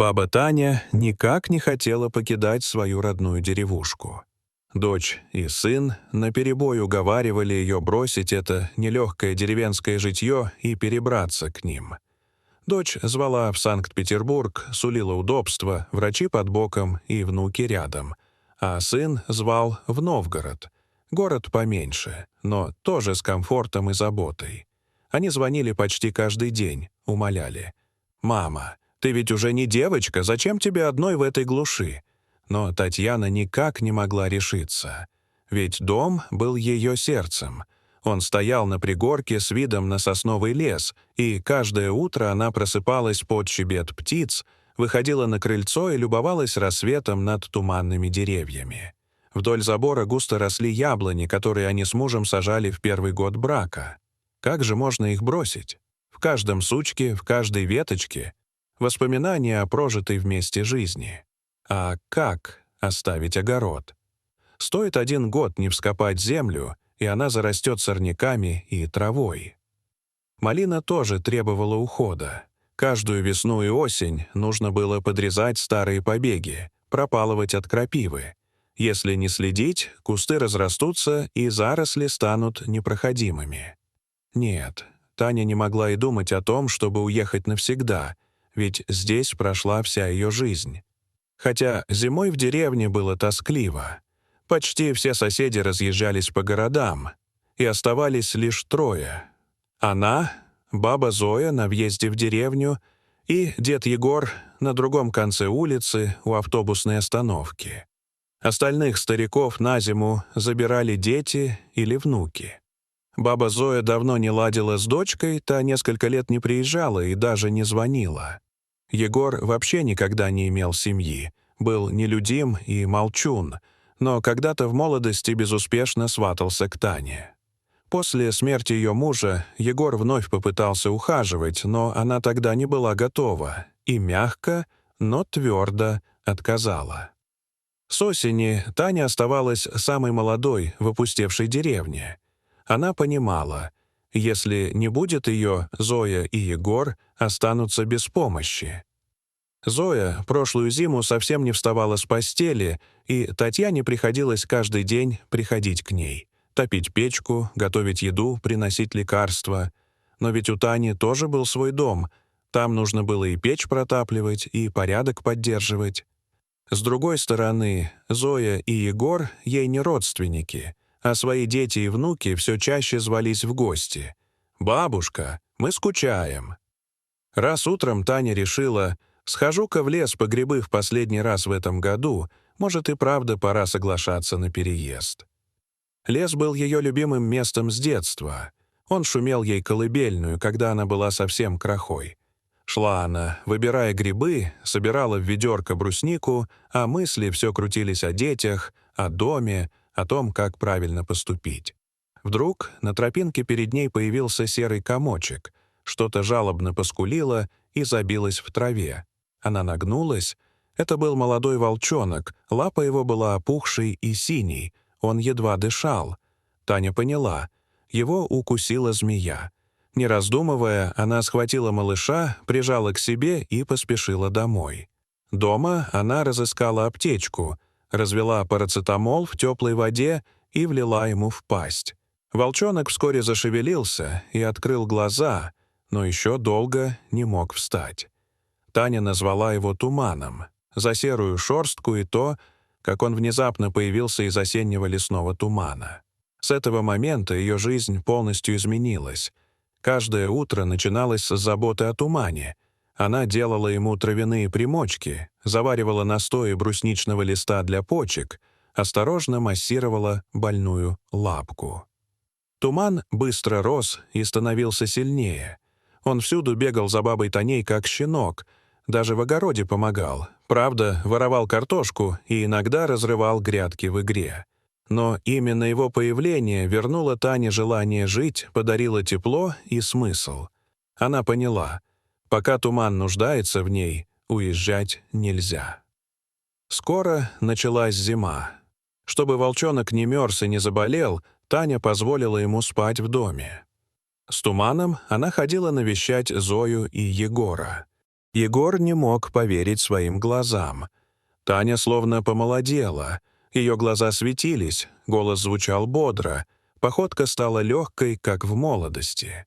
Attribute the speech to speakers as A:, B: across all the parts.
A: Баба Таня никак не хотела покидать свою родную деревушку. Дочь и сын наперебой уговаривали ее бросить это нелегкое деревенское житье и перебраться к ним. Дочь звала в Санкт-Петербург, сулила удобства, врачи под боком и внуки рядом. А сын звал в Новгород. Город поменьше, но тоже с комфортом и заботой. Они звонили почти каждый день, умоляли. «Мама, ты ведь уже не девочка, зачем тебе одной в этой глуши?» Но Татьяна никак не могла решиться. Ведь дом был ее сердцем. Он стоял на пригорке с видом на сосновый лес, и каждое утро она просыпалась под щебет птиц, выходила на крыльцо и любовалась рассветом над туманными деревьями. Вдоль забора густо росли яблони, которые они с мужем сажали в первый год брака. Как же можно их бросить? В каждом сучке, в каждой веточке воспоминания о прожитой вместе жизни. А как оставить огород? Стоит 1 год не вскопать землю, и она зарастет сорняками и травой. Малина тоже требовала ухода. Каждую весну и осень нужно было подрезать старые побеги, пропалывать от крапивы. Если не следить, кусты разрастутся, и заросли станут непроходимыми. Нет, Таня не могла и думать о том, чтобы уехать навсегда, ведь здесь прошла вся ее жизнь. Хотя зимой в деревне было тоскливо. Почти все соседи разъезжались по городам, и оставались лишь 3. Она, баба Зоя на въезде в деревню и дед Егор на другом конце улицы у автобусной остановки. Остальных стариков на зиму забирали дети или внуки. Баба Зоя давно не ладила с дочкой, та несколько лет не приезжала и даже не звонила. Егор вообще никогда не имел семьи, был нелюдим и молчун, но когда-то в молодости безуспешно сватался к Тане. После смерти ее мужа Егор вновь попытался ухаживать, но она тогда не была готова и мягко, но твердо отказала. С осени Таня оставалась самой молодой в опустевшей деревне. Она понимала, если не будет ее, Зоя и Егор останутся без помощи. Зоя прошлую зиму совсем не вставала с постели, и Татьяне приходилось каждый день приходить к ней, топить печку, готовить еду, приносить лекарства. Но ведь у Тани тоже был свой дом, там нужно было и печь протапливать, и порядок поддерживать. С другой стороны, Зоя и Егор ей не родственники, а свои дети и внуки все чаще звались в гости. «Бабушка, мы скучаем». Раз утром Таня решила: «Схожу-ка в лес по грибы в последний раз в этом году, может и правда пора соглашаться на переезд». Лес был ее любимым местом с детства. Он шумел ей колыбельную, когда она была совсем крохой. Шла она, выбирая грибы, собирала в ведерко бруснику, а мысли все крутились о детях, о доме, о том, как правильно поступить. Вдруг на тропинке перед ней появился серый комочек, что-то жалобно поскулило и забилось в траве. Она нагнулась. Это был молодой волчонок, лапа его была опухшей и синей, он едва дышал. Таня поняла, его укусила змея. Не раздумывая, она схватила малыша, прижала к себе и поспешила домой. Дома она разыскала аптечку, развела парацетамол в теплой воде и влила ему в пасть. Волчонок вскоре зашевелился и открыл глаза, но еще долго не мог встать. Таня назвала его Туманом, за серую шерстку и то, как он внезапно появился из осеннего лесного тумана. С этого момента ее жизнь полностью изменилась. Каждое утро начиналось с заботы о тумане. Она делала ему травяные примочки, заваривала настои брусничного листа для почек, осторожно массировала больную лапку. Туман быстро рос и становился сильнее. Он всюду бегал за бабой Таней, как щенок, даже в огороде помогал. Правда, воровал картошку и иногда разрывал грядки в игре. Но именно его появление вернуло Тане желание жить, подарило тепло и смысл. Она поняла, пока туман нуждается в ней, уезжать нельзя. Скоро началась зима. Чтобы волчонок не мерз и не заболел, Таня позволила ему спать в доме. С Туманом она ходила навещать Зою и Егора. Егор не мог поверить своим глазам. Таня словно помолодела. Ее глаза светились, голос звучал бодро, походка стала легкой, как в молодости.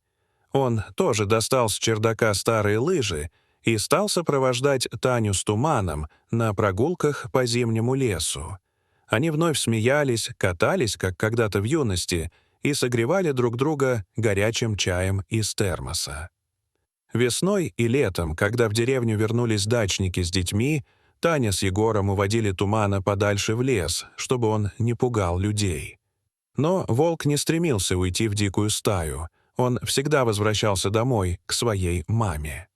A: Он тоже достал с чердака старые лыжи и стал сопровождать Таню с Туманом на прогулках по зимнему лесу. Они вновь смеялись, катались, как когда-то в юности, и согревали друг друга горячим чаем из термоса. Весной и летом, когда в деревню вернулись дачники с детьми, Таня с Егором уводили Тумана подальше в лес, чтобы он не пугал людей. Но волк не стремился уйти в дикую стаю. Он всегда возвращался домой, к своей маме.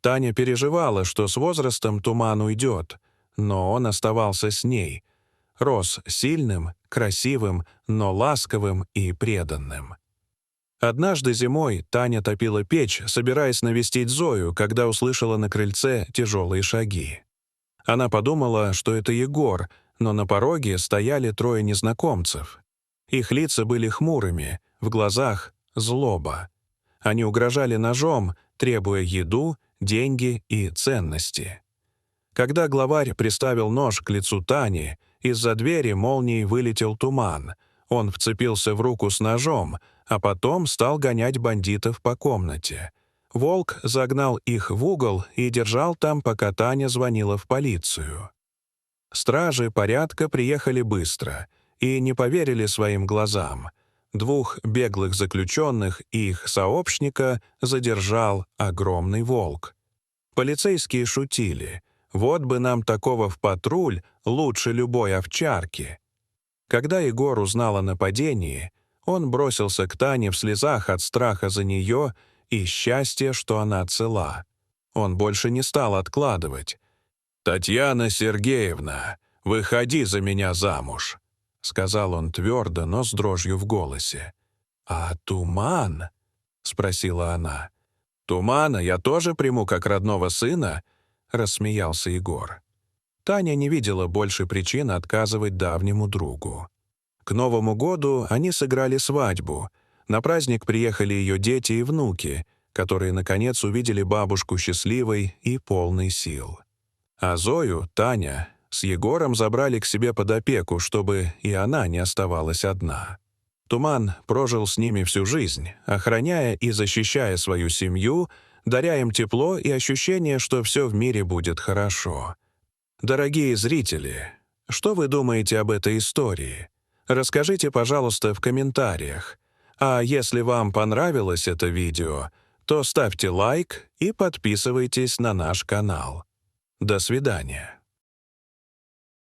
A: Таня переживала, что с возрастом Туман уйдет, но он оставался с ней. Рос сильным, красивым, но ласковым и преданным. Однажды зимой Таня топила печь, собираясь навестить Зою, когда услышала на крыльце тяжелые шаги. Она подумала, что это Егор, но на пороге стояли трое незнакомцев. Их лица были хмурыми, в глазах — злоба. Они угрожали ножом, требуя еду, деньги и ценности. Когда главарь приставил нож к лицу Тани, из-за двери молнией вылетел Туман. Он вцепился в руку с ножом, а потом стал гонять бандитов по комнате. Волк загнал их в угол и держал там, пока Таня звонила в полицию. Стражи порядка приехали быстро и не поверили своим глазам. Двух беглых заключенных и их сообщника задержал огромный волк. Полицейские шутили: «Вот бы нам такого в патруль, лучше любой овчарки». Когда Егор узнал о нападении, он бросился к Тане в слезах от страха за нее и счастья, что она цела. Он больше не стал откладывать. «Татьяна Сергеевна, выходи за меня замуж», — сказал он твердо, но с дрожью в голосе. «А Туман?» — спросила она. «Тумана я тоже приму как родного сына?» — рассмеялся Егор. Таня не видела больше причин отказывать давнему другу. К Новому году они сыграли свадьбу. На праздник приехали ее дети и внуки, которые, наконец, увидели бабушку счастливой и полной сил. А Зою, Таня, с Егором забрали к себе под опеку, чтобы и она не оставалась одна. Туман прожил с ними всю жизнь, охраняя и защищая свою семью, даря им тепло и ощущение, что все в мире будет хорошо. Дорогие зрители, что вы думаете об этой истории? Расскажите, пожалуйста, в комментариях. А если вам понравилось это видео, то ставьте лайк и подписывайтесь на наш канал. До свидания.